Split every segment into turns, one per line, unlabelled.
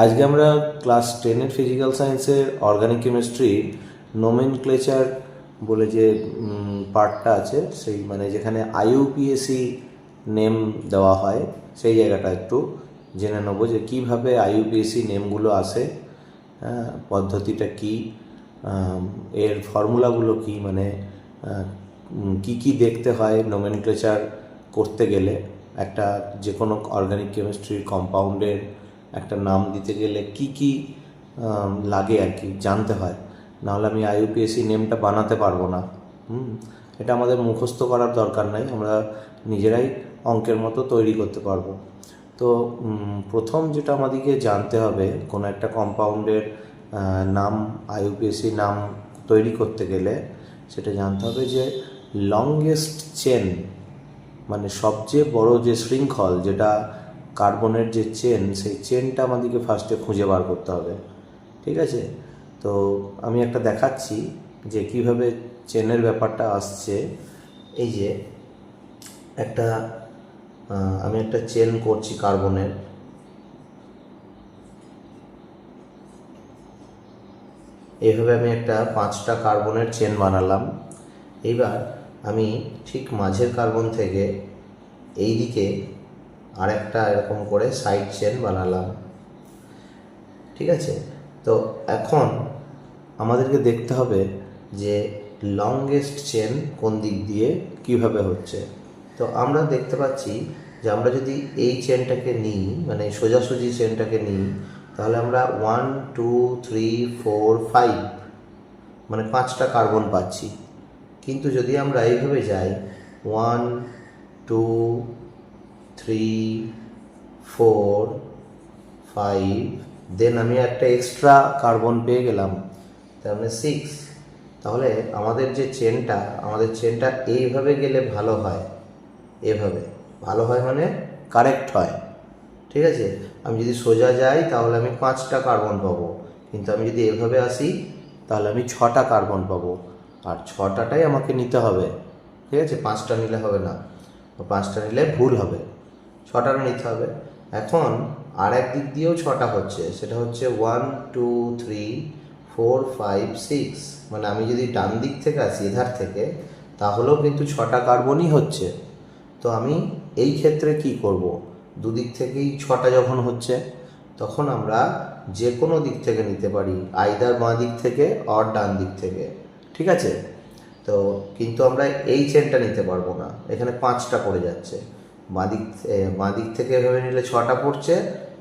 আজকে আমরা class 10-এর physical সায়েন্সের অর্গানিক কেমিস্ট্রির নোমেনক্লেচার বলে যে পার্টটা আছে, সেই মানে যেখানে আইইউপিএসি নেম দেওয়া হয় সেই জায়গাটা একটু জেনে নেব যে কীভাবে আইইউপিএসি নেমগুলো আসে, পদ্ধতিটা কী, এর ফর্মুলাগুলো কী, মানে কি কি দেখতে হয় নোমেনক্লেচার করতে গেলে, একটা যে কোনো অর্গানিক কেমিস্ট্রির কম্পাউন্ডের একটা নাম দিতে গেলে কি কি লাগে আর কি জানতে হয়, নাহলে আমি আইইউপিএসি নেমটা বানাতে পারবো না। এটা আমাদের মুখস্থ করার দরকার নাই, আমরা নিজেরাই অঙ্কের মতো তৈরি করতে পারবো। তো প্রথম যেটা আমাদেরকে জানতে হবে কোনো একটা কম্পাউন্ডের নাম, আইইউপিএসি নাম তৈরি করতে গেলে সেটা জানতে হবে যে লংগেস্ট চেন, মানে সবচেয়ে বড় যে শৃঙ্খল, যেটা কার্বনের যে চেন, সেই চেনটা আমাদেরকে ফার্স্টে খুঁজে বার করতে হবে। ঠিক আছে, তো আমি একটা দেখাচ্ছি যে কিভাবে চেনের ব্যাপারটা আসছে। এই যে আমি একটা চেন করছি কার্বনের, এইভাবে আমি একটা 5টা কার্বনের চেন বানালাম। এইবার আমি ঠিক মাঝের কার্বন থেকে এই দিকে আরেকটা এরকম করে সাইড চেন বানালাম। ঠিক আছে, তো এখন আমাদেরকে দেখতে হবে যে লংগেস্ট চেন কোন দিক দিয়ে কিভাবে হচ্ছে। তো আমরা দেখতে পাচ্ছি যে আমরা যদি এই চেনটাকে নিই, মানে সোজাসুজি চেনটাকে নিই, তাহলে আমরা 1 2 3 4 5 মানে 5টা কার্বন পাচ্ছি। কিন্তু যদি আমরা এইভাবে যাই 1 2 3 4 5, দেন আমি একটা এক্সট্রা কার্বন পেয়ে গেলাম, তার মানে 6। তাহলে আমাদের চেনটা এইভাবে গেলে ভালো হয়, এভাবে ভালো হয় মানে কারেক্ট হয়। ঠিক আছে, আমি যদি সোজা যাই তাহলে আমি 5টা কার্বন পাবো, কিন্তু আমি যদি এভাবে আসি তাহলে আমি 6টা কার্বন পাবো, আর 6টাটাই আমাকে নিতে হবে। ঠিক আছে, 5টা নিলে হবে না, 5টা নিলে ভুল হবে, 6টা নিতে হবে। এখন আর এক দিক দিয়েও 6টা হচ্ছে, সেটা হচ্ছে 1 2 3 4 5 6, মানে আমি যদি ডান দিক থেকে আসি এধার থেকে, তাহলেও কিন্তু 6টা কার্বনই হচ্ছে। তো আমি এই ক্ষেত্রে কি করব, দুদিক থেকেই 6টা যখন হচ্ছে, তখন আমরা যে কোনো দিক থেকে নিতে পারি, আইদার বাঁ দিক থেকে অর ডান দিক থেকে। ঠিক আছে, তো কিন্তু আমরা এই চেনটা নিতে পারবো না, এখানে 5টা পড়ে যাচ্ছে। বাঁ দিক থেকে এভাবে নিলে 6টা পড়ছে,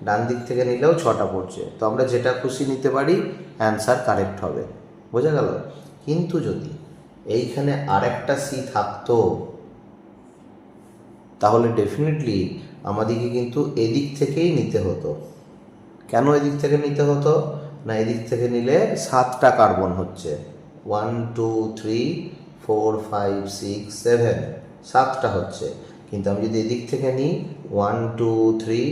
ডান দিক থেকে নিলেও 6টা পড়ছে। তো আমরা যেটা খুশি নিতে পারি, অ্যান্সার কারেক্ট হবে। বোঝা গেল? কিন্তু যদি এইখানে আরেকটা সি থাকতো, তাহলে ডেফিনেটলি আমাদেরকে কিন্তু এদিক থেকেই নিতে হতো। কেন এদিক থেকে নিতে হতো না, এদিক থেকে নিলে 7টা কার্বন হচ্ছে, 1 2 3 4 5 6 7, 7টা হচ্ছে। কিন্তু আমি যদি এদিক থেকে নিই 1 2 3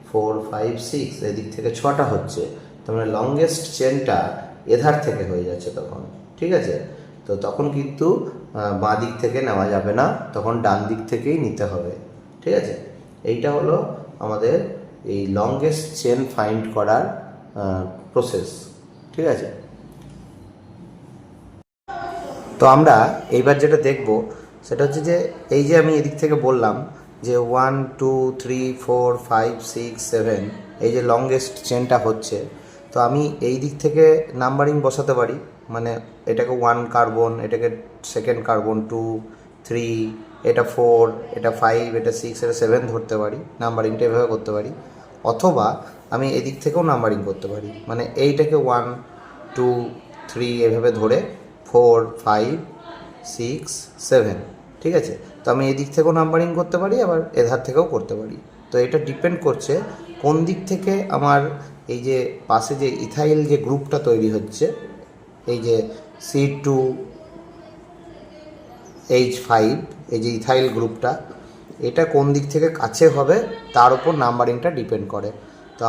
4 5 6, এদিক থেকে 6টা হচ্ছে, তার মানে লংগেস্ট চেনটা এধার থেকে হয়ে যাচ্ছে তখন। ঠিক আছে, তো তখন কিন্তু বাঁ দিক থেকে নেওয়া যাবে না, তখন ডান দিক থেকেই নিতে হবে। ঠিক আছে, এইটা হলো আমাদের এই লংগেস্ট চেন ফাইন্ড করার প্রসেস। ঠিক আছে, তো আমরা এইবার যেটা দেখব সেটা হচ্ছে যে এই যে আমি এদিক থেকে বললাম যে 1 2 3 4 5 6 7, এই যে লংগেস্ট চেনটা হচ্ছে, তো আমি এই দিক থেকে নাম্বারিং বসাতে পারি, মানে এটাকে 1 কার্বন, এটাকে সেকেন্ড কার্বন 2 3, এটা 4, এটা 5, এটা 6, এটা 7 ধরতে পারি, নাম্বারিংটা এভাবে করতে পারি। অথবা আমি এদিক থেকেও নাম্বারিং করতে পারি, মানে এইটাকে 1 2 3 এভাবে ধরে 4 5 6 7। ঠিক আছে, তো আমি এদিক থেকেও নাম্বারিং করতে পারি, আবার এধার থেকেও করতে পারি। তো এটা ডিপেন্ড করছে কোন দিক থেকে আমার এই যে পাশে যে ইথাইল যে গ্রুপটা তৈরি হচ্ছে, এই যে C2H5, এই যে ইথাইল গ্রুপটা, এটা কোন দিক থেকে কাছে হবে তার উপর নাম্বারিংটা ডিপেন্ড করে। তো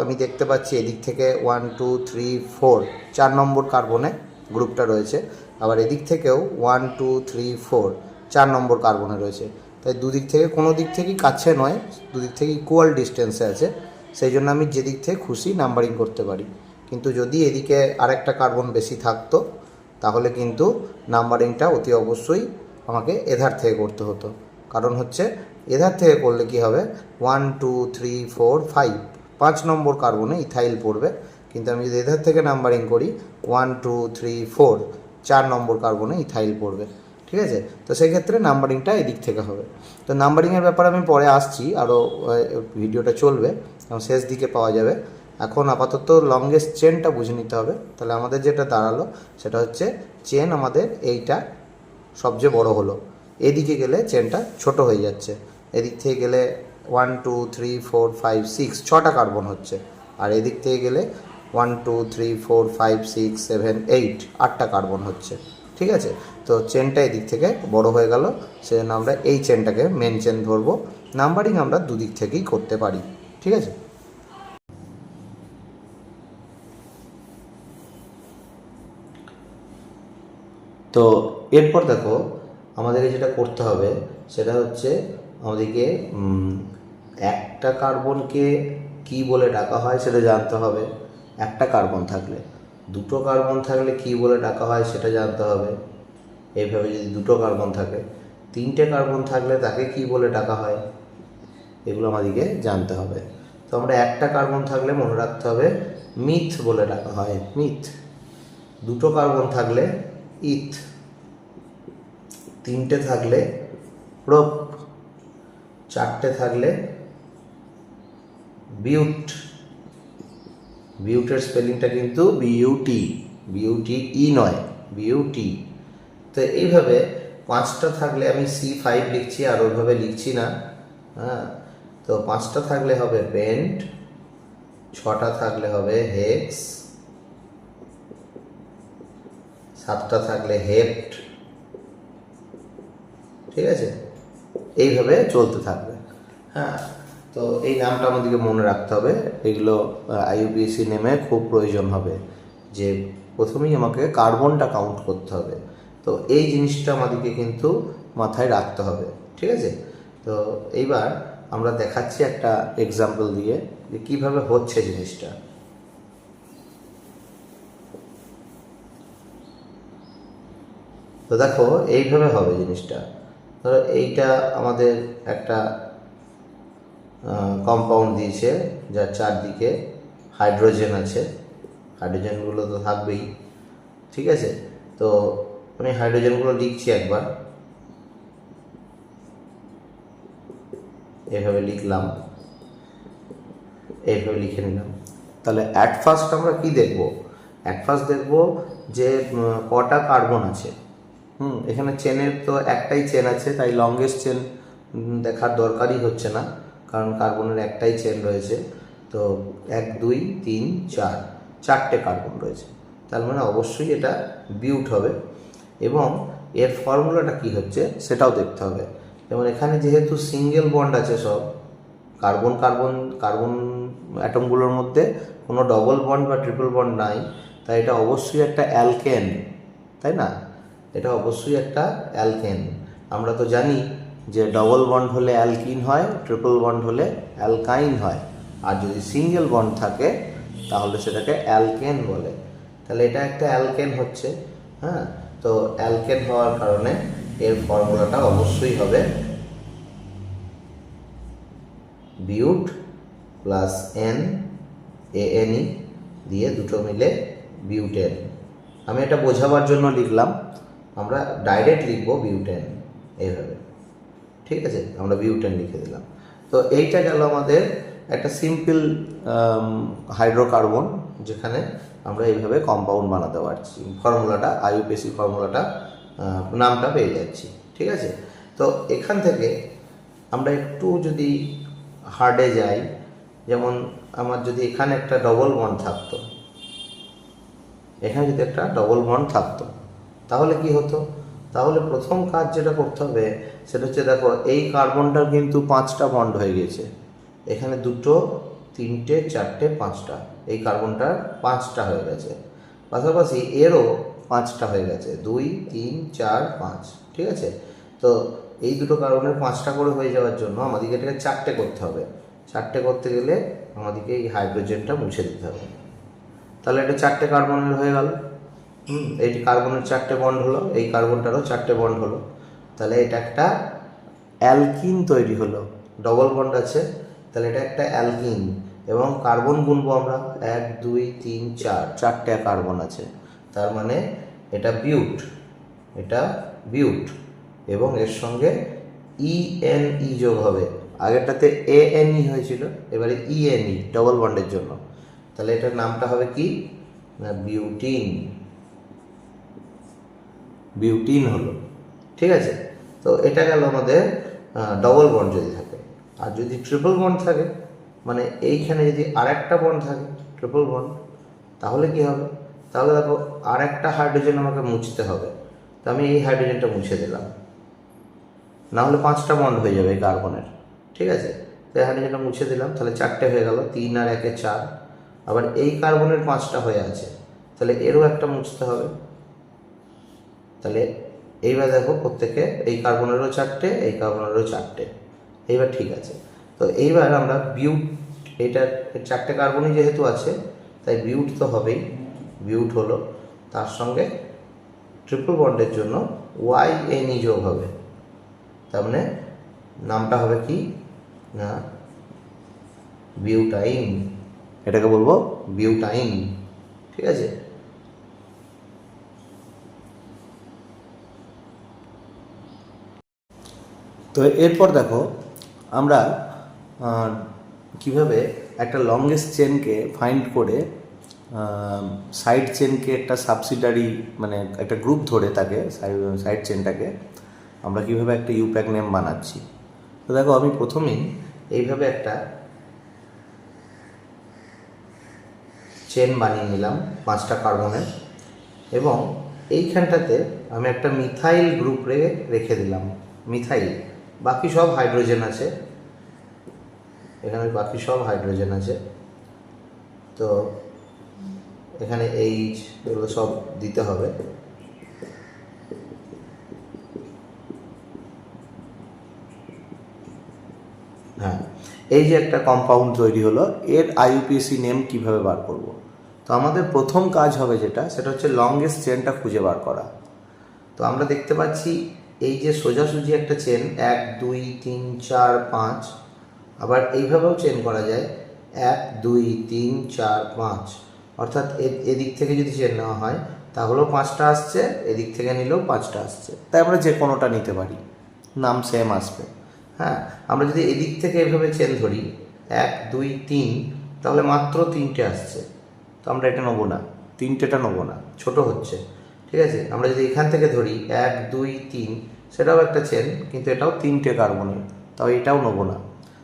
আমি দেখতে পাচ্ছি এদিক থেকে 1 2 3 4, 4 নম্বর কার্বনে গ্রুপটা রয়েছে, আবার এদিক থেকেও 1 2 3 4, 4 নম্বর কার্বনে রয়েছে। তাই দুদিক থেকে কোনো দিক থেকেই কাছে নয়, দুদিক থেকে ইকুয়াল ডিস্টেন্সে আছে, সেই জন্য আমি যেদিক থেকে খুশি নাম্বারিং করতে পারি। কিন্তু যদি এদিকে আরেকটা কার্বন বেশি থাকতো তাহলে কিন্তু নাম্বারিংটা অতি অবশ্যই আমাকে এধার থেকে করতে হতো। কারণ হচ্ছে এধার থেকে করলে কি হবে, 1 2 3 4 5 5 নম্বর কার্বনে ইথাইল পড়বে। কিন্তু আমি যদি এধার থেকে নাম্বারিং করি 1 2 3 4 4 নম্বর কার্বনে ইথাইল পড়বে। ঠিক আছে, তো সেক্ষেত্রে নাম্বারিংটা এদিক থেকে হবে। তো নাম্বারিংয়ের ব্যাপারে আমি পরে আসছি, আরও ভিডিওটা চলবে এবং শেষ দিকে পাওয়া যাবে। এখন আপাতত লংগেস্ট চেনটা বুঝে নিতে হবে। তাহলে আমাদের যেটা দাঁড়ালো সেটা হচ্ছে চেন আমাদের এইটা সবচেয়ে বড় হলো, এদিকে গেলে চেনটা ছোট হয়ে যাচ্ছে। এদিক থেকে গেলে 1 2 3 4 5 6 6টা কার্বন হচ্ছে, আর এদিক থেকে গেলে 1 2 3 4 5 6 7 8 8টা কার্বন হচ্ছে। ঠিক আছে, তো চেনটা এদিক থেকে বড় হয়ে গেল, সেজন্য আমরা এই চেনটাকে মেন চেন ধরবো। নাম্বারিং আমরা দুদিক থেকেই করতে পারি। ঠিক আছে, তো এরপর দেখো আমাদেরকে যেটা করতে হবে সেটা হচ্ছে আমাদেরকে একটা কার্বনকে কি বলে ডাকা হয় সেটা জানতে হবে। একটা কার্বন থাকলে, দুটো কার্বন থাকলে কি বলে ডাকা হয় সেটা জানতে হবে। এইভাবে যদি দুটো কার্বন থাকে, তিনটে কার্বন থাকলে তাকে কি বলে ডাকা হয়, এগুলো আমাদেরকে জানতে হবে। তো আমরা একটা কার্বন থাকলে মনে রাখতে হবে মিথ বলে ডাকা হয়, মিথ। দুটো কার্বন থাকলে ইথ, তিনটে থাকলে প্রোপ, চারটে থাকলে বিউট। বিউটের স্পেলিংটা কিন্তু বিউটি, বিউটি নয়, বিউটি। তো এইভাবে পাঁচটা থাকলে আমি C5 লিখছি, আর ওইভাবে লিখছি না। হ্যাঁ, তো পাঁচটা থাকলে হবে পেন্ট, ছটা থাকলে হবে হেক্স, সাতটা থাকলে হেপ্ট। ঠিক আছে, এইভাবে চলতে থাকবে। হ্যাঁ, তো এই নামটা আমাদেরকে মনে রাখতে হবে। এগুলো IUPAC নেমে খুব প্রয়োজন হবে, যে প্রথমেই আমাকে কার্বনটা কাউন্ট করতে হবে। তো এই জিনিসটা আমাদেরকে কিন্তু মাথায় রাখতে হবে। ঠিক আছে, তো এইবার আমরা দেখাচ্ছি একটা এক্সাম্পল দিয়ে যে কীভাবে হচ্ছে জিনিসটা। তো দেখো এইভাবে হবে জিনিসটা। ধরো এইটা আমাদের একটা কম্পাউন্ড দিয়েছে যার চারদিকে হাইড্রোজেন আছে, হাইড্রোজেনগুলো তো থাকবেই। ঠিক আছে, তো আমি হাইড্রোজেনগুলো লিখছি একবার, এইভাবে লিখলাম, এইভাবে লিখে নিলাম। তাহলে অ্যাট ফার্স্ট আমরা কি দেখব, অ্যাট ফার্স্ট দেখব যে কটা কার্বন আছে। এখানে চেনের তো একটাই চেন আছে, তাই লংগেস্ট চেন দেখার দরকারই হচ্ছে না, কারণ কার্বনের একটাই চেন রয়েছে। তো 1 2 3 4 চারটে কার্বন রয়েছে, তার মানে অবশ্যই এটা বিউট হবে। এবং এর ফর্মুলাটা কি হচ্ছে সেটাও দেখতে হবে। যেমন এখানে যেহেতু সিঙ্গেল বন্ড আছে, সব কার্বন কার্বন কার্বন অ্যাটমগুলোর মধ্যে কোনো ডবল বন্ড বা ট্রিপল বন্ড নাই, তাই এটা অবশ্যই একটা অ্যালকেন, তাই না? এটা অবশ্যই একটা অ্যালকেন। আমরা তো জানি যে ডবল বন্ড হলে অ্যালকিন হয়, ট্রিপল বন্ড হলে অ্যালকাইন হয়, আর যদি সিঙ্গেল বন্ড থাকে তাহলে সেটাকে অ্যালকেন বলে। তাহলে এটা একটা অ্যালকেন হচ্ছে। হ্যাঁ, তো অ্যালকেন হওয়ার কারণে এর ফর্মুলাটা অবশ্যই হবে বিউট প্লাস NaNe দিয়ে দুটো মিলে বিউটেন। আমি এটা বোঝাবার জন্য লিখলাম, আমরা ডাইরেক্ট লিখব বিউটেন এইভাবে। ঠিক আছে, আমরা বিউটেন লিখে দিলাম। তো এইটা গেল আমাদের একটা সিম্পল হাইড্রোকার্বন, যেখানে আমরা এইভাবে কম্পাউন্ড বানাতে পারছি। ফর্মুলাটা IUPAC ফর্মুলাটা নামটা পেয়ে যাচ্ছি। ঠিক আছে, তো এখান থেকে আমরা একটু যদি হার্ডে যাই, যেমন আমার যদি এখানে একটা ডবল বন্ড থাকতো, এখানে যদি একটা ডবল বন্ড থাকতো তাহলে কি হতো? তাহলে প্রথম কাজ যেটা করতে হবে সেটা হচ্ছে, দেখো এই কার্বনটার কিন্তু 5টা বন্ড হয়ে গেছে, এখানে 2 3 4 5টা, এই কার্বনটার 5টা হয়ে গেছে, পাশাপাশি এরও 5টা হয়ে গেছে, 2 3 4 5। ঠিক আছে, তো এই দুটো কার্বনের 5টা করে হয়ে যাওয়ার জন্য আমাদেরকে এটাকে 4টে করতে হবে। 4টে করতে গেলে আমাদেরকে এই হাইড্রোজেনটা মুছে দিতে হবে। তাহলে এটা 4টে কার্বনের হয়ে গেল। এইটি কার্বনের 4টে বন্ড হলো, এই কার্বনটারও 4টে বন্ড হলো। তাহলে এটা একটা অ্যালকিন তৈরি হলো, ডবল বন্ড আছে, তাহলে এটা একটা অ্যালকিন। এবং কার্বন গুনবো আমরা 1 2 3 4, 4টে কার্বন আছে, তার মানে এটা বিউট, এটা বিউট। এবং এর সঙ্গে ইএনই যোগ হবে, আগেরটাতে এএনই হয়েছিল, এবারে ইএনই ডবল বন্ডের জন্য। তাহলে এটার নামটা হবে কি না বিউটিন, বিউটিন হলো। ঠিক আছে, তো এটা গেল আমাদের ডবল বন্ড যদি থাকে। আর যদি ট্রিপল বন্ড থাকে, মানে এইখানে যদি আরেকটা বন্ড থাকে ট্রিপল বন্ড, তাহলে কি হবে? তাহলে দেখো আরেকটা হাইড্রোজেন আমাকে মুছতে হবে। তো আমি এই হাইড্রোজেনটা মুছে দিলাম, না হলে 5টা বন্ড হয়ে যাবে এই কার্বনের। ঠিক আছে, তো এই হাইড্রোজেনটা মুছে দিলাম, তাহলে 4টে হয়ে গেল, 3 আর 1 4। আবার এই কার্বনের 5টা হয়ে আছে, তাহলে এরও একটা মুছতে হবে। তাহলে এইবার দেখো প্রত্যেকে, এই কার্বনেরও 4টে, এই কার্বনেরও 4টে। এইবার ঠিক আছে, তো এইবার আমরা বিউট, এইটার 4টে কার্বনই যেহেতু আছে তাই বিউট তো হবেই, বিউট হলো। তার সঙ্গে ট্রিপল বন্ডের জন্য ওয়াইএনই যোগ হবে, তার মানে নামটা হবে কি না বিউটাইন, এটাকে বলবো বিউটাইন। ঠিক আছে, তো এরপর দেখো আমরা কিভাবে একটা লংগেস্ট চেনকে ফাইন্ড করে সাইড চেনকে একটা সাবসিডারি, মানে একটা গ্রুপ ধরে তাকে সাইড চেনটাকে আমরা কিভাবে একটা ইউপ্যাক নেম বানাচ্ছি। তো দেখো আমি প্রথমেই এইভাবে একটা চেন বানিয়ে নিলাম 5টা কার্বনের, এবং এইখানটাতে আমি একটা মিথাইল গ্রুপ রেখে দিলাম, মিথাইল। বাকি সব হাইড্রোজেন আছে, এখানে বাকি সব হাইড্রোজেন আছে। তো এখানে এইচ এগুলো সব দিতে হবে। হ্যাঁ, এই যে একটা কম্পাউন্ড তৈরি হলো, এর আইইউপিএসি নেম কিভাবে বার করব? তো আমাদের প্রথম কাজ হবে যেটা, সেটা হচ্ছে লংগেস্ট চেনটা খুঁজে বার করা। তো আমরা দেখতে পাচ্ছি এই যে সোজাসুজি একটা চেন 1 2 3 4 5, আবার এইভাবেও চেন করা যায় 1 2 3 4 5, অর্থাৎ এদিক থেকে যদি চেন নেওয়া হয় তাহলেও 5টা আসছে, এদিক থেকে নিলেও 5টা আসছে। তাই আমরা যে কোনোটা নিতে পারি, নাম সেম আসবে। হ্যাঁ, আমরা যদি এদিক থেকে এভাবে চেন ধরি 1 2 3, তাহলে মাত্র 3টে আসছে। তো আমরা এটা নেবো না, 3টেটা নেবো না, ছোট হচ্ছে। ঠিক আছে, আমরা যদি এখান থেকে ধরি 1 2 3, সেটাও একটা চেন, কিন্তু এটাও 3টে কার্বনের, তাও এটাও নেবো না।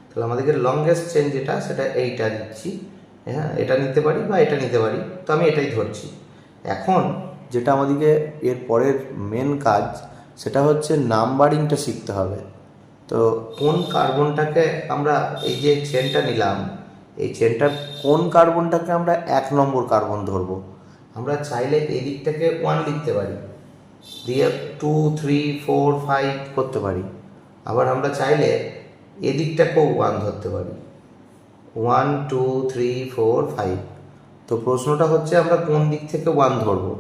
তাহলে আমাদেরকে লংগেস্ট চেন যেটা, সেটা এইটা দিচ্ছি। হ্যাঁ, এটা নিতে পারি বা এটা নিতে পারি, তো আমি এটাই ধরছি। এখন যেটা আমাদেরকে এর পরের মেন কাজ, সেটা হচ্ছে নাম্বারিংটা শিখতে হবে। তো কোন কার্বনটাকে আমরা, এই যে চেনটা নিলাম, এই চেনটার কোন কার্বনটাকে আমরা 1 নম্বর কার্বন ধরবো। আমরা চাইলে এই দিকটাকে 1 লিখতে পারি, দিয়ে 2 3 4 5 করতে পারি। আবার আমরা চাইলে এদিকটাকেও 1 ধরতে পারি, 1 2 3 4 5। তো প্রশ্নটা হচ্ছে আমরা কোন দিক থেকে 1 ধরবো,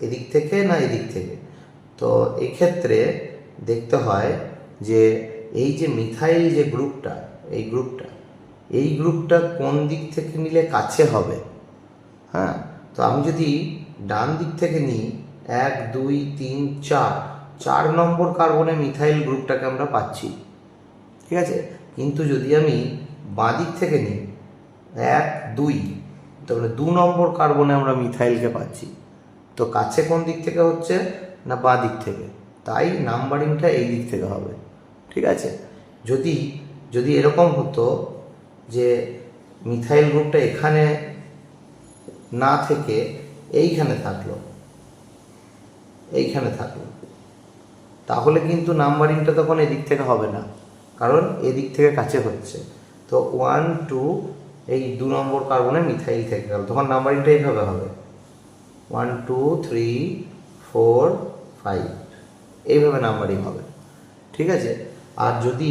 এদিক থেকে না এদিক থেকে। তো এক্ষেত্রে দেখতে হয় যে এই যে মিথাইল যে গ্রুপটা, এই গ্রুপটা কোন দিক থেকে নিলে কাছে হবে। হ্যাঁ, তো আমি যদি ডান দিক থেকে নিই 1 2 3 4, 4 নম্বর কার্বনে মিথাইল গ্রুপটাকে আমরা পাচ্ছি। ঠিক আছে, কিন্তু যদি আমি বাঁ দিক থেকে নিই 1 2, তাহলে 2 নম্বর কার্বনে আমরা মিথাইলকে পাচ্ছি। তো কাছে কোন দিক থেকে হচ্ছে না বাঁ দিক থেকে, তাই নাম্বারিংটা এই দিক থেকে হবে। ঠিক আছে, যদি এরকম হতো যে মিথাইল গ্রুপটা এখানে না থেকে এইখানে থাকলো, তাহলে কিন্তু নাম্বারিংটা তখন এদিক থেকে হবে না, কারণ এদিক থেকে কাছে হচ্ছে। তো 1 2, এই 2 নম্বর কার্বনে মিথাইল থেকে গেল, তখন নাম্বারিংটা এইভাবে হবে 1 2 3 4 5, এইভাবে নাম্বারিং হবে। ঠিক আছে, আর যদি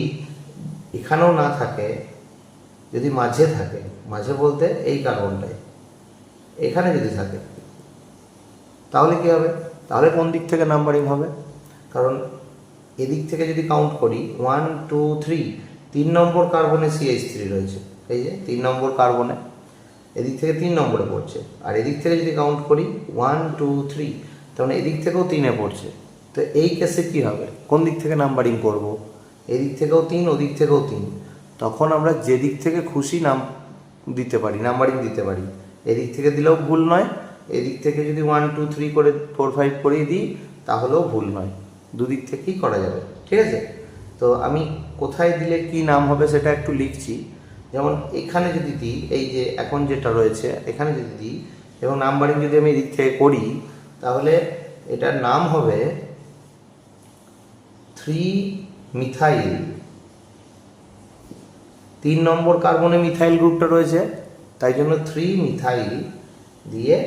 এখানেও না থাকে যদি মাঝে থাকে, মাঝে বলতে এই কার্বনটাই এখানে যদি থাকে, তাহলে কী হবে? তাহলে কোন দিক থেকে নাম্বারিং হবে? কারণ এদিক থেকে যদি কাউন্ট করি 1 2 3, 3 নম্বর কার্বনে CH3 রয়েছে, এই যে 3 নম্বর কার্বনে, এদিক থেকে 3 নম্বরে পড়ছে। আর এদিক থেকে যদি কাউন্ট করি 1 2 3, তাহলে এদিক থেকেও 3-এ পড়ছে। তো এই কেসে কী হবে? কোন দিক থেকে নাম্বারিং করব? এদিক থেকেও 3, ওদিক থেকেও 3। তখন আমরা যে দিক থেকে খুশি নাম দিতে পারি, নাম্বারিং দিতে পারি। এদিক থেকে দিলেও ভুল নয়, এদিক থেকে যদি 1 2 3 করে 4 5 করেই দিই তাহলেও ভুল নয়, দুদিক থেকেই করা যাবে। ঠিক আছে? তো আমি কোথায় দিলে কি নাম হবে সেটা একটু লিখছি। যেমন এখানে যদি দিই, এই যে এখন যেটা রয়েছে এখানে যদি দিই এবং নাম্বারিং যদি আমি এদিক থেকে করি, তাহলে এটার নাম হবে 3 মিথাইল। 3 নম্বর কার্বনে মিথাইল গ্রুপটা রয়েছে, তাই জন্য 3 মিথাইল দিয়ে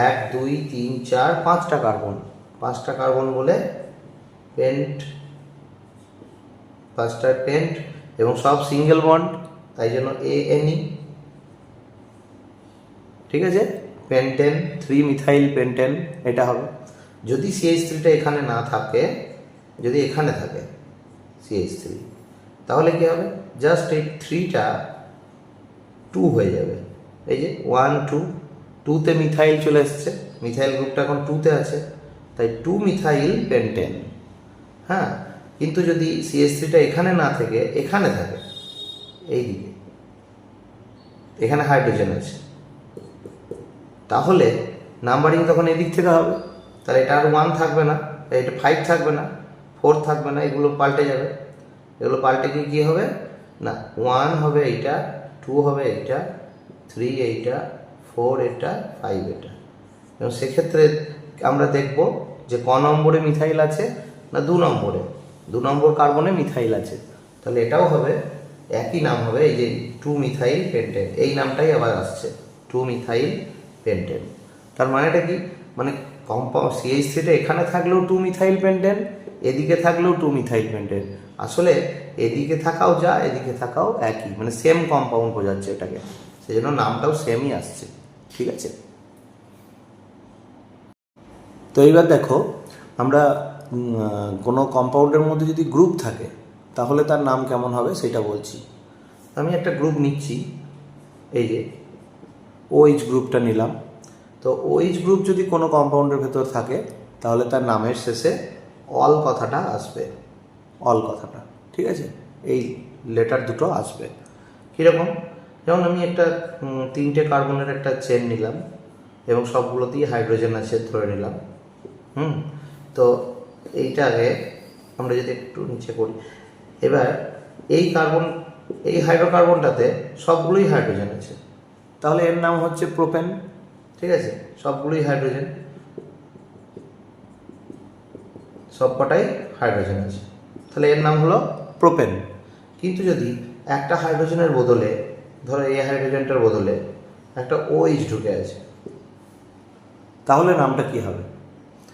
1 2 3 4 5টা কার্বন, 5টা কার্বন বলে পেন্ট, 5টা পেন্ট এবং সব সিঙ্গেল বন্ড, তাই জন্য ANE। ঠিক আছে? পেন্টেন, 3 মিথাইল পেন্টেন এটা হবে। যদি CH3টা এখানে না থাকে, যদি এখানে থাকে CH3, তাহলে কি হবে? জাস্ট এই 3টা 2 হয়ে যাবে। এই যে 1 2, 2তে মিথাইল চলে এসছে, মিথাইল গ্রুপটা এখন 2তে আছে, তাই 2 মিথাইল পেন্টেন। হ্যাঁ, কিন্তু যদি CH3টা এখানে না থেকে এখানে থাকে, এই দিকে, এখানে হাইড্রোজেন আছে, তাহলে নাম্বারিং তখন এদিক থেকে হবে। তাহলে এটা আর 1 থাকবে না, এটা 5 থাকবে না, 4 থাকবে না, এগুলো পাল্টে যাবে। এগুলো পাল্টে গিয়ে কী হবে না, 1 হবে এইটা, 2 হবে এইটা, 3 এইটা, 4 এটা, 5 এটা। এবং সেক্ষেত্রে আমরা দেখব যে ক নম্বরে মিথাইল আছে না 2 নম্বরে, 2 নম্বর কার্বনে মিথাইল আছে। তাহলে এটাও হবে একই নাম হবে, এই যে 2 মিথাইল পেন্টেন, এই নামটাই আবার আসছে 2 মিথাইল পেন্টেন। তার মানেটা কি? মানে কম্পাউন্ড CH3টা এখানে থাকলেও 2 মিথাইল পেন্টেন, এদিকে থাকলেও 2 মিথাইল পেন্টেন। আসলে এদিকে থাকাও যা এদিকে থাকাও একই, মানে সেম কম্পাউন্ড বোঝাচ্ছে এটাকে, সেই জন্য নামটাও সেমই আসছে। ঠিক আছে? তো এইবার দেখো, আমরা কোনো কম্পাউন্ডের মধ্যে যদি গ্রুপ থাকে তাহলে তার নাম কেমন হবে সেটা বলছি। আমি একটা গ্রুপ নিচ্ছি, এই যে OH গ্রুপটা নিলাম। তো OH গ্রুপ যদি কোনো কম্পাউন্ডের ভেতর থাকে তাহলে তার নামের শেষে অল কথাটা আসবে, অল কথাটা। ঠিক আছে? এই লেটার দুটো আসবে। কীরকম? যেমন আমি একটা 3টে কার্বনের একটা চেন নিলাম এবং সবগুলোতেই হাইড্রোজেন আছে ধরে নিলাম। তো এইটাকে আমরা যদি একটু নিচে করি, এবার এই কার্বন, এই হাইড্রোকার্বনটাতে সবগুলোই হাইড্রোজেন আছে, তাহলে এর নাম হচ্ছে প্রোপেন। ঠিক আছে? সবগুলোই হাইড্রোজেন, সব কটাই হাইড্রোজেন আছে, তাহলে এর নাম হলো প্রোপেন। কিন্তু যদি একটা হাইড্রোজেনের বদলে, ধরো এই হাইড্রোজেনটার বদলে একটা OH ঢুকে আছে, তাহলে নামটা কি হবে?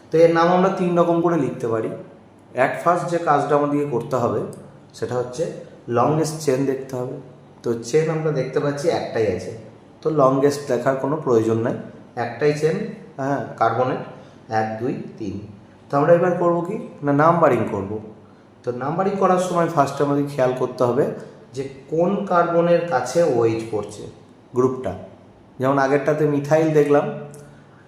তো এর নাম আমরা 3 রকম করে লিখতে পারি। অ্যাট ফার্স্ট যে কাজটা আমাদেরকে করতে হবে সেটা হচ্ছে লংগেস্ট চেন দেখতে হবে। তো চেন আমরা দেখতে পাচ্ছি একটাই আছে, তো লংগেস্ট দেখার কোনো প্রয়োজন নাই, একটাই চেন, হ্যাঁ, কার্বনের 1 2 3। তো আমরা এবার করবো কি না, নাম্বারিং করব। তো নাম্বারিং করার সময় ফার্স্টে আমাদের খেয়াল করতে হবে যে কোন কার্বনের কাছে OH পড়ছে গ্রুপটা। যেমন আগেরটাতে মিথাইল দেখলাম,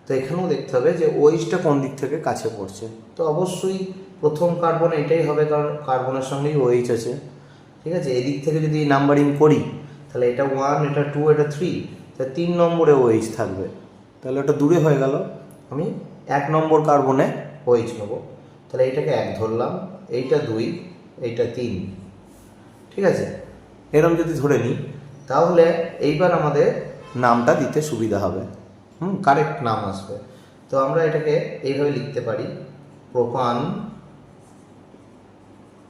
তো এখানেও দেখতে হবে যে OHটা কোন দিক থেকে কাছে পড়ছে। তো অবশ্যই প্রথম কার্বন এটাই হবে, কারণ কার্বনের সঙ্গেই OH আছে। ঠিক আছে? এদিক থেকে যদি নাম্বারিং করি তাহলে এটা 1, এটা 2, এটা 3, তাহলে 3 নম্বরে OH থাকবে, তাহলে ওটা দূরে হয়ে গেল। আমি 1 নম্বর কার্বনে OH নেব, তাহলে এইটাকে 1 ধরলাম, এইটা 2, এইটা 3। ঠিক আছে? এরকম যদি ধরে নিই তাহলে এইবার আমাদের নামটা দিতে সুবিধা হবে, কারেক্ট নাম আসবে। তো আমরা এটাকে এইভাবে লিখতে পারি, প্রোপান,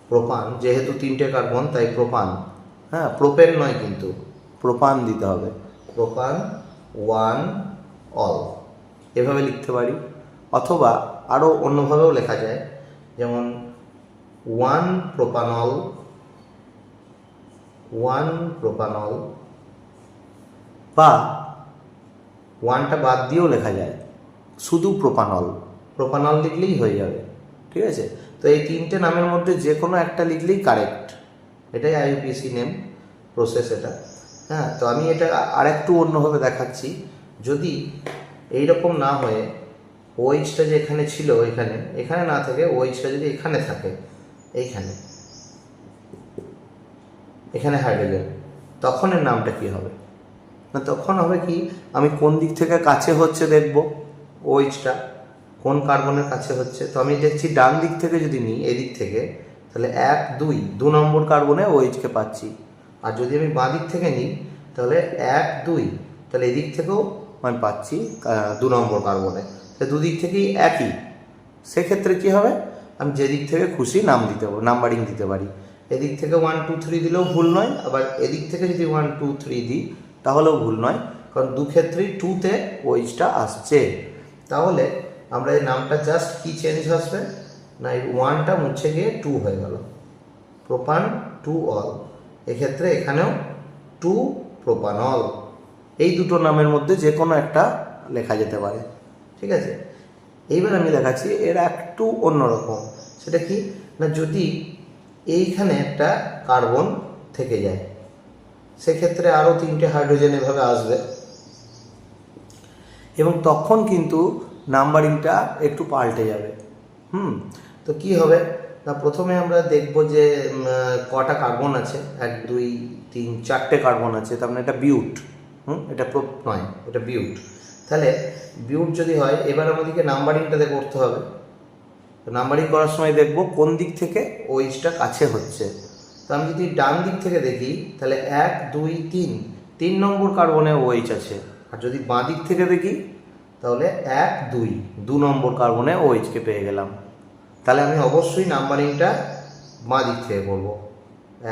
প্রোপান যেহেতু 3টে কার্বন তাই প্রোপান, হ্যাঁ, প্রোপেন নয় কিন্তু প্রোপান দিতে হবে, প্রোপান 1 অল, এভাবে লিখতে পারি। অথবা আরও অন্যভাবেও লেখা যায়, যেমন 1 প্রোপানল, 1 প্রোপানল, বা 1টা বাদ দিয়েও লেখা যায়, শুধু প্রোপানল, প্রোপানল লিখলেই হয়ে যাবে। ঠিক আছে, তো এই তিনটে নামের মধ্যে যে কোনো একটা লিখলেই কারেক্ট, এটাই আইইউপিএসি নেম প্রসেস এটা। হ্যাঁ, তো আমি এটা আরেকটু অন্যভাবে দেখাচ্ছি। যদি এইরকম না হয়ে ওইচটা যে এখানে ছিল এখানে না থাকে, ওইচটা যদি এখানে থাকে, এখানে হাইড্রোজেন, তখন এর নামটা কি হবে? না, তখন হবে কি, আমি কোন দিক থেকে কাছে হচ্ছে দেখব, ওইচটা কোন কার্বনের কাছে হচ্ছে। তো আমি দেখছি ডান দিক থেকে যদি নিই, এদিক থেকে, তাহলে 1 2 নম্বর কার্বনে ওইচকে পাচ্ছি। আর যদি আমি বাঁ দিক থেকে নিই, তাহলে 1 2, তাহলে এদিক থেকেও আমি পাচ্ছি 2 নম্বর কার্বনে। তাহলে দুদিক থেকেই একই। সেক্ষেত্রে কি হবে, আমি যেদিক থেকে খুশি নাম্বারিং দিতে পারি। এদিক থেকে 1 2 3 দিলেও ভুল নয়, আবার এদিক থেকে যদি 1 2 3 দিই তাহলেও ভুল নয়, কারণ দু ক্ষেত্রেই 2তে ওইচটা আসছে। তাহলে আমরা এই নামটা জাস্ট কি চেঞ্জ আসবে না, এই 1টা মুছে গিয়ে 2 হয়ে গেল, প্রোপান 2 অল। এক্ষেত্রে এখানেও 2 প্রোপানল। এই দুটো নামের মধ্যে যে কোনো একটা লেখা যেতে পারে। ঠিক আছে, এইবার আমি দেখাচ্ছি এর একটু অন্যরকম। সেটা কি না, যদি এইখানে একটা কার্বন থেকে যায়, সেক্ষেত্রে আরও 3টে হাইড্রোজেন এভাবে আসবে, এবং তখন কিন্তু নাম্বারিংটা একটু পাল্টে যাবে। তো কি হবে না, প্রথমে আমরা দেখব যে কটা কার্বন আছে, 1 2 3 4টে কার্বন আছে, তার মানে এটা বিউট। এটা নয়, এটা বিউট। তাহলে বিউট যদি হয়, এবার আমাদেরকে নাম্বারিংটাতে করতে হবে। নাম্বারিং করার সময় দেখব কোন দিক থেকে ওইচটা কাছে হচ্ছে। তো আমি যদি ডান দিক থেকে দেখি, তাহলে 1 2 3 নম্বর কার্বনে ওইচ আছে। আর যদি বাঁ দিক থেকে দেখি, তাহলে 1 2 নম্বর কার্বনে ওইচকে পেয়ে গেলাম। তাহলে আমি অবশ্যই নাম্বারিংটা বাঁ দিক থেকে করব,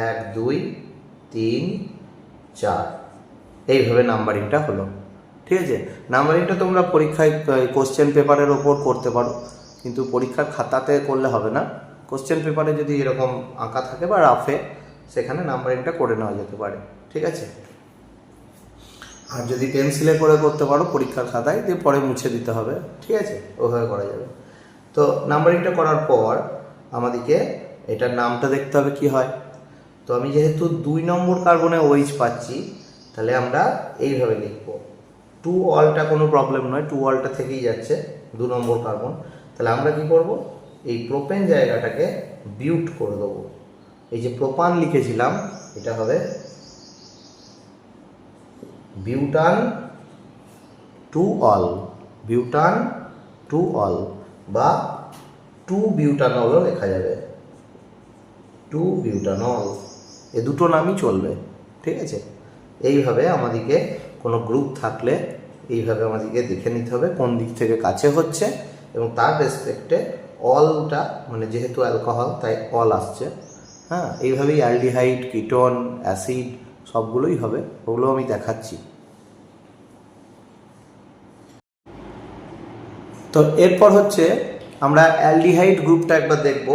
1 2 3 4, এইভাবে নাম্বারিংটা হলো। ঠিক আছে, নাম্বারিংটা তোমরা পরীক্ষায় কোশ্চেন পেপারের ওপর করতে পারো, কিন্তু পরীক্ষার খাতাতে করলে হবে না। কোশ্চেন পেপারে যদি এরকম আঁকা থাকে বা রাফে, সেখানে নাম্বারিংটা করে নেওয়া যেতে পারে। ঠিক আছে, আর যদি পেন্সিলে করে করতে পারো পরীক্ষার খাতায়, দিয়ে পরে মুছে দিতে হবে। ঠিক আছে, ওভাবে করা যাবে। তো নাম্বারিংটা করার পর আমাদেরকে এটার নামটা দেখতে হবে কি হয়। তো আমি যেহেতু 2 নম্বর কার্বনে ওইচ পাচ্ছি, তাহলে আমরা এইভাবে লিখব। 2 অলটা কোনো প্রবলেম নয়, 2 অলটা থেকেই যাচ্ছে 2 নম্বর কার্বন। তাহলে আমরা কি করব, এই প্রোপেন জায়গাটাকে বিউট করে দেবো। এই যে প্রোপান লিখেছিলাম, এটা হবে বিউটান 2 অল, বিউটান 2 অল, বা 2 বিউটানলও লেখা যাবে, 2 বিউটানল। এ দুটো নামই চলবে। ঠিক আছে, এইভাবে আমাদেরকে কোনো গ্রুপ থাকলে এইভাবে আমাদেরকে দেখে নিতে হবে কোন দিক থেকে কাছে হচ্ছে, এবং তার রেসপেক্টে অলটা, মানে যেহেতু অ্যালকোহল তাই অল আসছে। হ্যাঁ, এইভাবেই অ্যালডিহাইড, কিটোন, অ্যাসিড সবগুলোই হবে, ওগুলো আমি দেখাচ্ছি। তো এরপর হচ্ছে আমরা অ্যালডিহাইড গ্রুপটা একবার দেখব।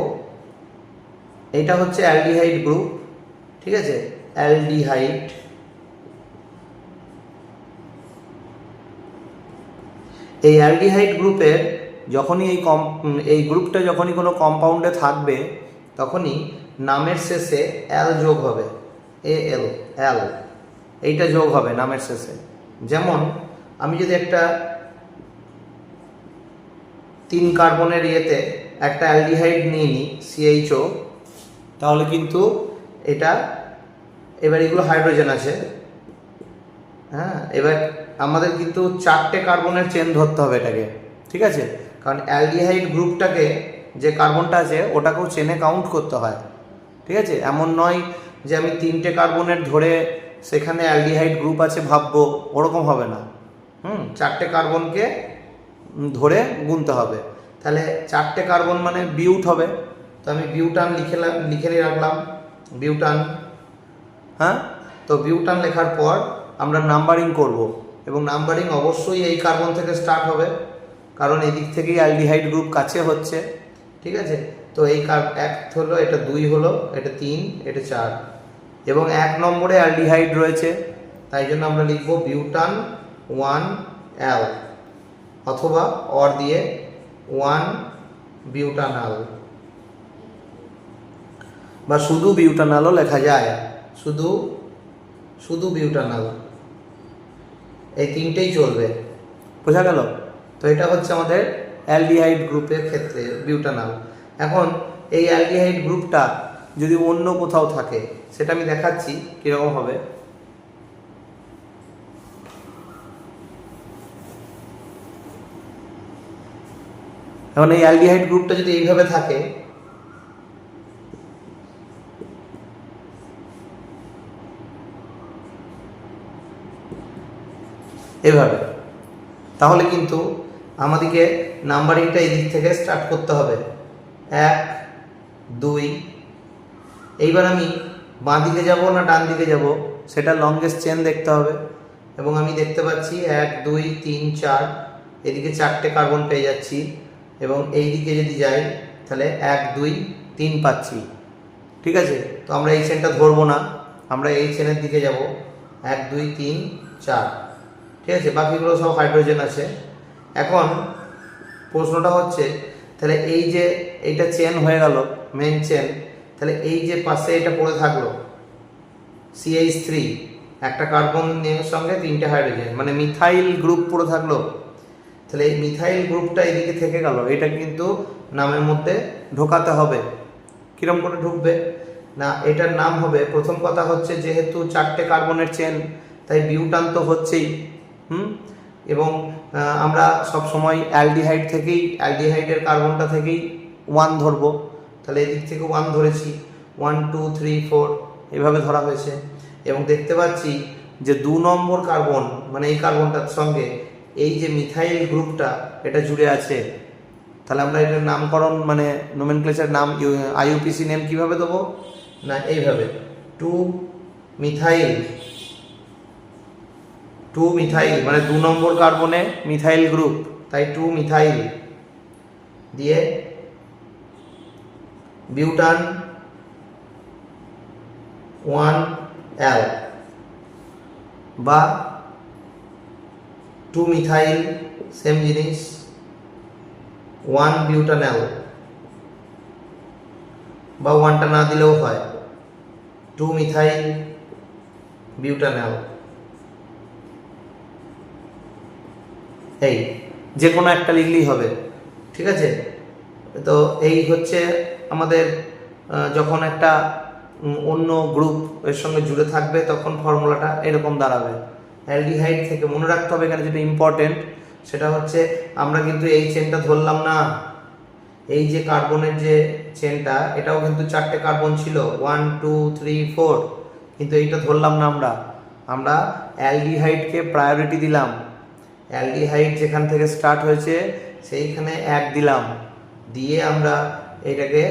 এইটা হচ্ছে অ্যালডিহাইড গ্রুপ। ঠিক আছে, অ্যালডিহাইড, এই অ্যালডিহাইড গ্রুপের যখনই এই গ্রুপটা যখনই কোনো কম্পাউন্ডে থাকবে, তখনই নামের শেষে অ্যাল যোগ হবে, এল, অ্যাল, এইটা যোগ হবে নামের শেষে। যেমন আমি যদি একটা 3 কার্বনের ইয়েতে একটা অ্যালডিহাইড নিয়ে নিই, CHO, তাহলে কিন্তু এটা, এবার এগুলো হাইড্রোজেন আছে। হ্যাঁ, এবার আমাদের কিন্তু 4টে কার্বনের চেন ধরতে হবে এটাকে। ঠিক আছে, কারণ অ্যালডিহাইড গ্রুপটাকে যে কার্বনটা আছে ওটাকেও চেনে কাউন্ট করতে হয়। ঠিক আছে, এমন নয় যে আমি 3টে কার্বনের ধরে সেখানে অ্যালডিহাইড গ্রুপ আছে ভাববো, ওরকম হবে না। 4টে কার্বনকে ধরে গুনতে হবে। তাহলে 4টে কার্বন মানে বিউট হবে। তো আমি বিউটান লিখে রাখলাম, বিউটান। হ্যাঁ, তো বিউটান লেখার পর আমরা নাম্বারিং করব, এবং নাম্বারিং অবশ্যই এই কার্বন থেকে স্টার্ট হবে, কারণ এদিক থেকেই অ্যালডিহাইড গ্রুপ কাছে হচ্ছে। ঠিক আছে, তো এই 1 হলো, এটা 2 হলো, এটা 3, এটা 4, এবং 1 নম্বরে অ্যালডিহাইড রয়েছে, তাই জন্য আমরা লিখব বিউটান 1 অ্যাল, অথবা অর দিয়ে 1 বিউটানাল, বা শুধু বিউটানালও লেখা যায়, শুধু বিউটানাল, এই তিনটেই চলবে। বোঝা গেল? তো এটা হচ্ছে আমাদের অ্যালডিহাইড গ্রুপের ক্ষেত্রে বিউটানাল। এখন এই অ্যালডিহাইড গ্রুপটা যদি অন্য কোথাও থাকে সেটা আমি দেখাচ্ছি কীরকম হবে। এখন এই অ্যালডিহাইড গ্রুপটা যদি এইভাবে থাকে, এভাবে, তাহলে কিন্তু আমাদেরকে নাম্বারিংটা এই দিক থেকে স্টার্ট করতে হবে, 1 2। এইবার আমি বাঁ দিকে যাব না ডান দিকে যাব সেটা লংগেস্ট চেন দেখতে হবে, এবং আমি দেখতে পাচ্ছি 1 2 3 4, এদিকে 4টে কার্বন পেয়ে যাচ্ছি, এবং এই দিকে যদি যাই তাহলে 1 2 3 পাচ্ছি। ঠিক আছে, তো আমরা এই চেনটা ধরবো না, আমরা এই চেনের দিকে যাব, 1 2 3 4। ঠিক আছে, বাকিগুলো সব হাইড্রোজেন আছে। এখন প্রশ্নটা হচ্ছে, তাহলে এই যে এইটা চেন হয়ে গেল মেন চেন, তাহলে এই যে পাশে এটা পড়ে থাকলো CH3, একটা কার্বনের সঙ্গে 3টে হাইড্রোজেন, মানে মিথাইল গ্রুপ পড়ে থাকলো। তাহলে এই মিথাইল গ্রুপটা এইদিকে থেকে গেল, এটা কিন্তু নামের মধ্যে ঢোকাতে হবে। কিরম করে ঢুকবে না, এটার নাম হবে, প্রথম কথা হচ্ছে যেহেতু 4টে কার্বনের চেন, তাই বিউটান তো হচ্ছেই, এবং আমরা সব সময় অ্যালডিহাইড থেকেই, অ্যালডিহাইডের কার্বনটা থেকেই 1 ধরবো, তাহলে এদিক থেকে 1 ধরেছি, 1 2 3 4 এভাবে ধরা হয়েছে। এবং দেখতে পাচ্ছি যে 2 নম্বর কার্বন, মানে এই কার্বনটার সঙ্গে এই যে মিথাইল গ্রুপটা এটা জুড়ে আছে। তাহলে আমরা এটার নামকরণ, মানে নোমেনক্লেচার নাম, আইইউপিসি নেম কিভাবে দেবো না, এইভাবে 2 মিথাইল, মানে 2 নম্বর কার্বনে মিথাইল গ্রুপ, তাই 2 মিথাইল দিয়ে বিউটান 1 অ্যাল, বা 2 মিথাইল সেম জিনিস 1 বিউটানাল, বা 1টা না দিলেও হয়, 2 মিথাইল বিউটানাল। এই যে কোনো একটা লিখলেই হবে। ঠিক আছে, তো এই হচ্ছে আমাদের যখন একটা অন্য গ্রুপ এর সঙ্গে জুড়ে থাকবে তখন ফর্মুলাটা এরকম দাঁড়াবে। অ্যালডিহাইড থেকে মনে রাখতে হবে এখানে যেটা ইম্পর্টেন্ট সেটা হচ্ছে, আমরা কিন্তু এই চেনটা ধরলাম না, এই যে কার্বনের যে চেনটা এটাও কিন্তু 4টে কার্বন ছিল, 1 2 3 4, কিন্তু এইটা ধরলাম না আমরা অ্যালডিহাইডকে প্রায়োরিটি দিলাম। অ্যালডিহাইড যেখান থেকে স্টার্ট হয়েছে সেইখানে 1 দিলাম, দিয়ে আমরা এটাকে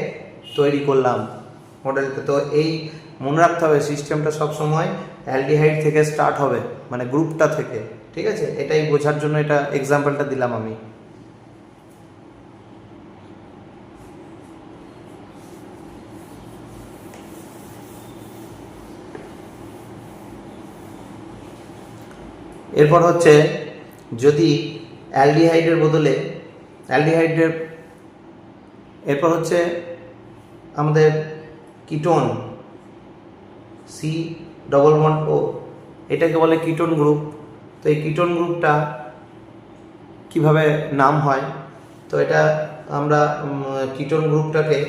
তৈরি করলাম মডেলকে। তো এই মনে রাখতে হবে সিস্টেমটা সবসময় অ্যালডিহাইড থেকে স্টার্ট হবে, মানে গ্রুপটা থেকে। ঠিক আছে, এটাই বোঝার জন্য এটা এক্সাম্পলটা দিলাম আমি। এরপর হচ্ছে, যদি অ্যালডিহাইডের বদলে এরপর হচ্ছে আমাদের কিটোন C+O, এটাকে বলে কিটোন গ্রুপ। তো এই কিটোন গ্রুপটা কিভাবে নাম হয়, তো এটা আমরা কিটোন গ্রুপটাকে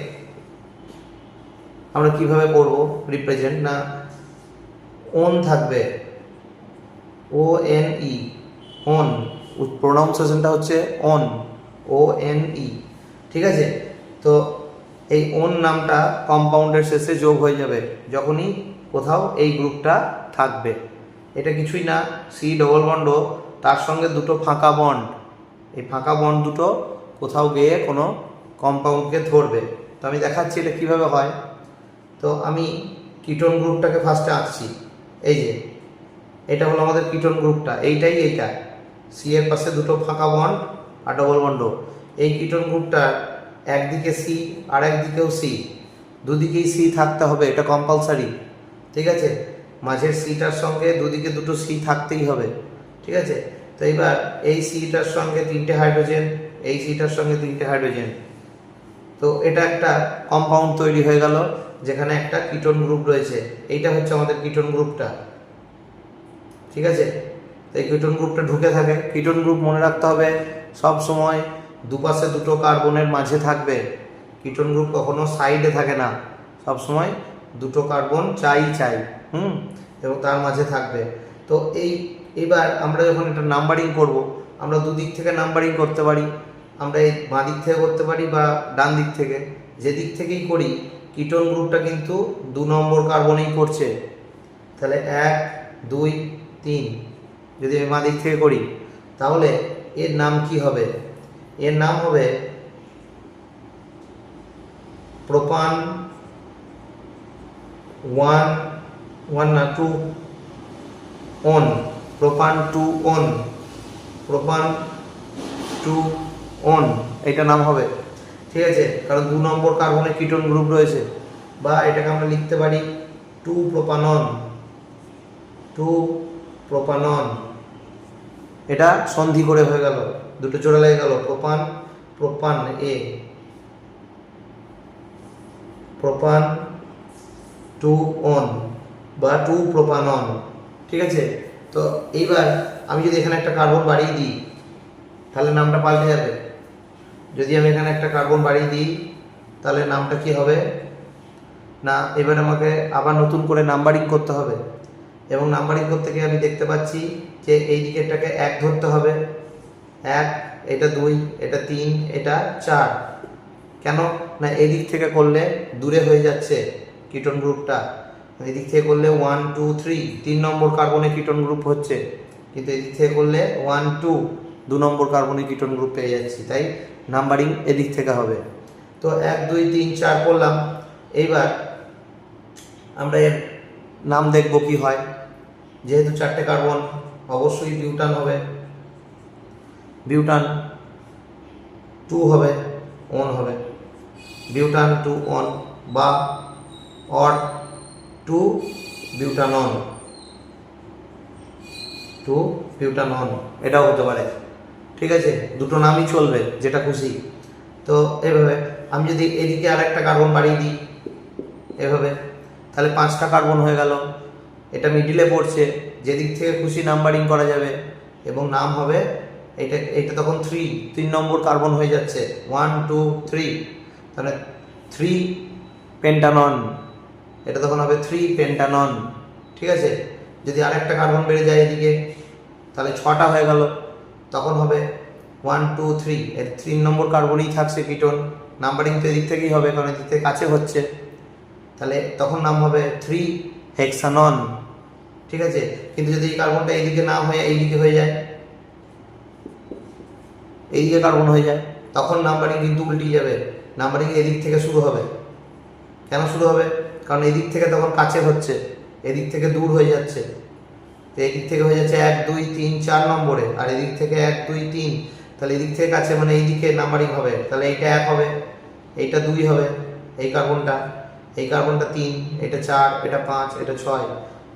আমরা কিভাবে করব রিপ্রেজেন্ট না, ওন থাকবে, ONE, ওন, প্রোনাউন্সিয়েশনটা হচ্ছে ONE, ONE। ঠিক আছে, তো এই ওন নামটা কম্পাউন্ডের শেষে যোগ হয়ে যাবে যখনই কোথাও এই গ্রুপটা থাকবে। এটা কিছুই না, C+O, তার সঙ্গে দুটো ফাঁকা বন্ড, এই ফাঁকা বন্ড দুটো কোথাও গিয়ে কোনো কম্পাউন্ডকে ধরবে। তো আমি দেখাচ্ছি এটা কীভাবে হয়। তো আমি কিটোন গ্রুপটাকে ফার্স্টে আঁকছি, এই যে এটা হলো আমাদের কিটোন গ্রুপটা, এইটা সি এর পাশে দুটো ফাঁকা বন্ড আর ডবল বন্ড। এই কিটোন গ্রুপটার একদিকে সি আর একদিকেও সি, দুদিকেই সি থাকতে হবে, এটা কম্পালসারি। ঠিক আছে, মাঝের সিটার সঙ্গে দুদিকে দুটো সি থাকতেই হবে। ঠিক আছে, তো এবার এই সিটার সঙ্গে 3টে হাইড্রোজেন, এই সিটার সঙ্গে 3টে হাইড্রোজেন, তো এটা একটা কম্পাউন্ড তৈরি হয়ে গেল যেখানে একটা কিটোন গ্রুপ রয়েছে। এইটা হচ্ছে আমাদের কিটোন গ্রুপটা। ঠিক আছে, তো এই কিটোন গ্রুপটা ঢুকে থাকে। কিটোন গ্রুপ মনে রাখতে হবে সব সময় দুপাশে দুটো কার্বনের মাঝে থাকবে। কিটোন গ্রুপ কখনো সাইডে থাকে না, সব সময় দুটো কার্বন চাই এবং তার মাঝে থাকবে। তো এইবার আমরা যখন এটা নাম্বারিং করব, আমরা দুদিক থেকে নাম্বারিং করতে পারি। আমরা এই বাঁ দিক থেকে করতে পারি বা ডান দিক থেকে, যে দিক থেকেই করি কিটোন গ্রুপটা কিন্তু 2 নম্বর কার্বনেই করছে। তাহলে 1 2 3 যদি আমি বাঁ দিক থেকে করি, তাহলে এর নাম কি হবে? এর নাম হবে প্রোপান 2 অন, প্রোপান 2 অন, প্রোপান 2 অন, এটা নাম হবে। ঠিক আছে, কারণ 2 নম্বর কার্বনে কিটোন গ্রুপ রয়েছে। বা এটাকে আমরা লিখতে পারি 2 প্রোপানন, 2 প্রোপানন। এটা সন্ধি করে হয়ে গেল, দুটো জোড়া লেগে গেল, প্রোপান প্রোপান এ, প্রোপান 2 অন বা 2 প্রোপানন। ঠিক আছে, তো এইবার আমি যদি এখানে একটা কার্বন বাড়িয়ে দিই তাহলে নামটা পাল্টে যাবে। যদি আমি এখানে একটা কার্বন বাড়িয়ে দিই তাহলে নামটা কি হবে না, এবার আমাকে আবার নতুন করে নাম্বারিং করতে হবে। এবং নাম্বারিং করতে গিয়ে আমি দেখতে পাচ্ছি যে এই দিকেরটাকে 1 ধরতে হবে, 1, এটা 2, এটা 3, এটা 4। কেন না, এই দিক থেকে করলে দূরে হয়ে যাচ্ছে কিটোন গ্রুপটা, এই দিক থেকে করলে 1 2 3 3 নম্বর কার্বনে কিটোন গ্রুপ হচ্ছে, কিন্তু এই দিক থেকে করলে 1 2 2 নম্বর কার্বনে কিটোন গ্রুপ পেয়ে যাচ্ছি। তাই নাম্বারিং এদিক থেকে হবে। তো 1 2 3 4 করলাম। এইবার আমরা এর নাম দেখব কি হয়। যেহেতু 4টে কার্বন, অবশ্যই বিউটান হবে, বিউটান 2 হবে, অন হবে, বিউটান 2 অন বা অর 2 বিউটানন, 2 বিউটানন, এটাও হতে পারে। ঠিক আছে, দুটো নামই চলবে, যেটা খুশি। তো এভাবে আমি যদি এদিকে আরেকটা কার্বন বাড়িয়ে দিই এভাবে, তাহলে 5টা কার্বন হয়ে গেল। এটা মিডিলে পড়ছে, যেদিক থেকে খুশি নাম্বারিং করা যাবে এবং নাম হবে এটা তখন 3 নম্বর কার্বন হয়ে যাচ্ছে, 1 2 3, তাহলে 3 পেন্টানন, এটা তখন হবে 3 পেন্টানন। ঠিক আছে, যদি আরেকটা কার্বন বেড়ে যায় এদিকে তাহলে 6টা হয়ে গেল, তখন হবে 1 2 3, এর 3 নম্বর কার্বনই থাকছে কিটোন। নাম্বারিং তো এদিক থেকেই হবে কারণ এদিক থেকে কাছে হচ্ছে, তাহলে তখন নাম হবে 3 হেক্সানন। ঠিক আছে, কিন্তু যদি এই কার্বনটা এইদিকে না হয়ে এইদিকে হয়ে যায়, এইদিকে কার্বন হয়ে যায়, তখন নাম্বারিং কিন্তু উল্টিয়ে যাবে। নাম্বারিং এদিক থেকে শুরু হবে। কেন শুরু হবে? কারণ এদিক থেকে তখন কাছে হচ্ছে, এদিক থেকে দূর হয়ে যাচ্ছে। তো এদিক থেকে হয়ে যাচ্ছে 1 2 3 4 নম্বরে, আর এদিক থেকে 1 2 3, তাহলে এদিক থেকে কাছে মানে এইদিকে নাম্বারিং হবে। তাহলে এইটা 1 হবে, এইটা 2 হবে, এই কার্বনটা 3, এটা 4, এটা 5, এটা 6,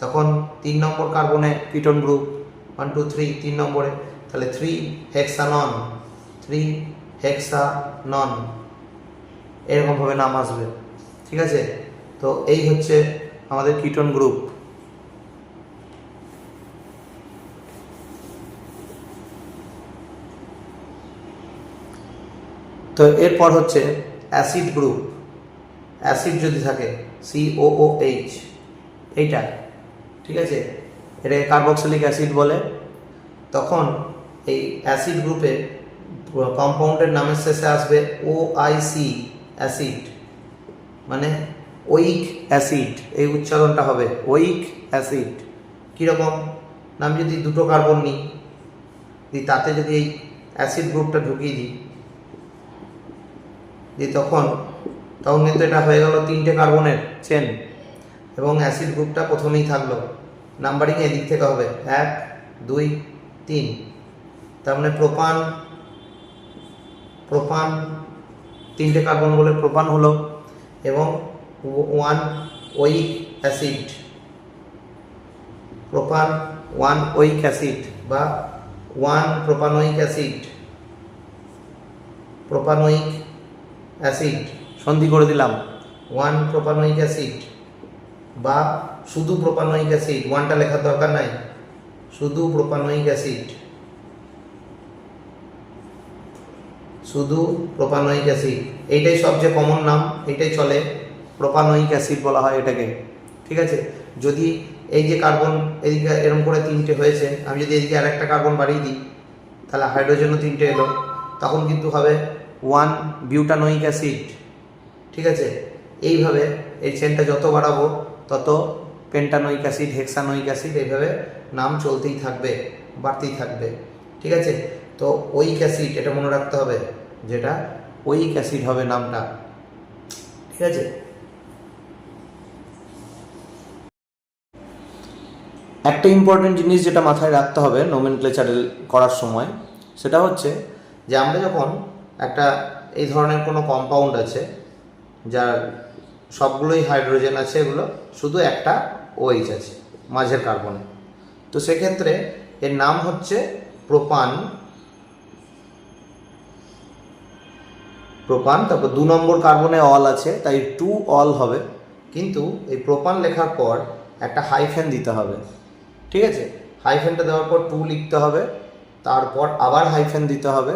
তখন 3 নম্বর কার্বনে কিটোন গ্রুপ 1 2 3 3 নম্বরে, তাহলে 3 হেক্সানন, 3 হেক্সানন, এরকমভাবে নাম আসবে। ঠিক আছে, তো এই হচ্ছে আমাদের কিটোন গ্রুপ। তো এরপর হচ্ছে অ্যাসিড গ্রুপ। অ্যাসিড যদি থাকে COOH, এইটা ঠিক আছে, এটাকে কার্বক্সিলিক অ্যাসিড বলে। তখন এই অ্যাসিড গ্রুপে কম্পাউন্ডের নামের শেষে আসবে OIC অ্যাসিড, মানে ওইক অ্যাসিড, এই উচ্চারণটা হবে ওইক অ্যাসিড। কীরকম? নাম যদি দুটো কার্বন নিই, তাতে যদি এই অ্যাসিড গ্রুপটা ঢুকিয়ে দিই তখন কিন্তু এটা হয়ে গেল 3টে কার্বনের চেন, এবং অ্যাসিড গ্রুপটা প্রথমেই থাকলো। নাম্বারিং এদিক থেকে হবে 1 2 3, তার মানে প্রোপান 3টে কার্বন বলে প্রোপান হলো, এবং 1 ওইক অ্যাসিড, প্রোপান 1 ওইক অ্যাসিড বা 1 প্রোপানোইক অ্যাসিড, প্রোপানোইক অ্যাসিড সন্ধি করে দিলাম 1 প্রোপানোইক অ্যাসিড, বা শুধু প্রোপানোইক অ্যাসিড, 1টা লেখার দরকার নাই, শুধু প্রোপানোইক অ্যাসিড, শুধু প্রোপানোইক অ্যাসিড, এইটাই সবচেয়ে কমন নাম, এইটাই চলে, প্রোপানোইক অ্যাসিড বলা হয় এটাকে। ঠিক আছে, যদি এই যে কার্বন এদিকে এরকম করে 3টে হয়েছে, আমি যদি এদিকে আর একটা কার্বন বাড়িয়ে দিই তাহলে হাইড্রোজেনও 3টে এলো, তখন কিন্তু হবে 1 বিউটানোইক অ্যাসিড। ঠিক আছে, এইভাবে এই চেনটা যত বাড়াবো তত পেন্টানোইক অ্যাসিড, হেক্সানোইক অ্যাসিড, এইভাবে নাম চলতেই থাকবে, বাড়তেই থাকবে। ঠিক আছে, তো ওইক অ্যাসিড এটা মনে রাখতে হবে, যেটা ওইক অ্যাসিড হবে নামটা। ঠিক আছে, একটা ইম্পর্টেন্ট জিনিস যেটা মাথায় রাখতে হবে নোমেনক্লেচার করার সময়, সেটা হচ্ছে যে আমরা যখন একটা এই ধরনের কোনো কম্পাউন্ড আছে যার সবগুলোই হাইড্রোজেন আছে, এগুলো শুধু একটা ওএইচ আছে মাঝের কার্বনে, তো সেক্ষেত্রে এর নাম হচ্ছে প্রোপান। প্রোপান, তারপর 2 নম্বর কার্বনে অল আছে তাই 2 অল হবে, কিন্তু এই প্রোপান লেখার পর একটা হাইফেন দিতে হবে। ঠিক আছে, হাইফেনটা দেওয়ার পর 2 লিখতে হবে, তারপর আবার হাইফেন দিতে হবে,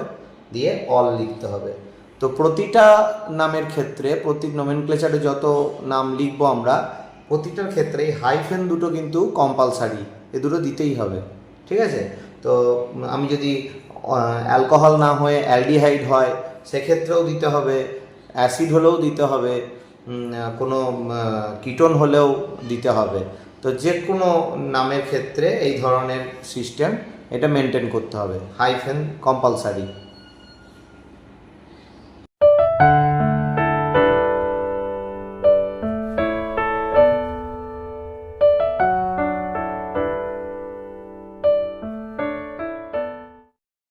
দিয়ে অল লিখতে হবে। তো প্রতিটা নামের ক্ষেত্রে, প্রতি নোমেনক্লেচারে যত নাম লিখবো আমরা, প্রতিটার ক্ষেত্রে হাইফেন দুটো কিন্তু কম্পালসারি, এ দুটো দিতেই হবে। ঠিক আছে, তো আমি যদি অ্যালকোহল না হয়ে অ্যালডিহাইড হয় সেক্ষেত্রেও দিতে হবে, অ্যাসিড হলেও দিতে হবে, কোনো কিটোন হলেও দিতে হবে। তো যে কোনো নামের ক্ষেত্রে এই ধরনের সিস্টেম এটা মেনটেন করতে হবে, হাইফেন কম্পালসারি।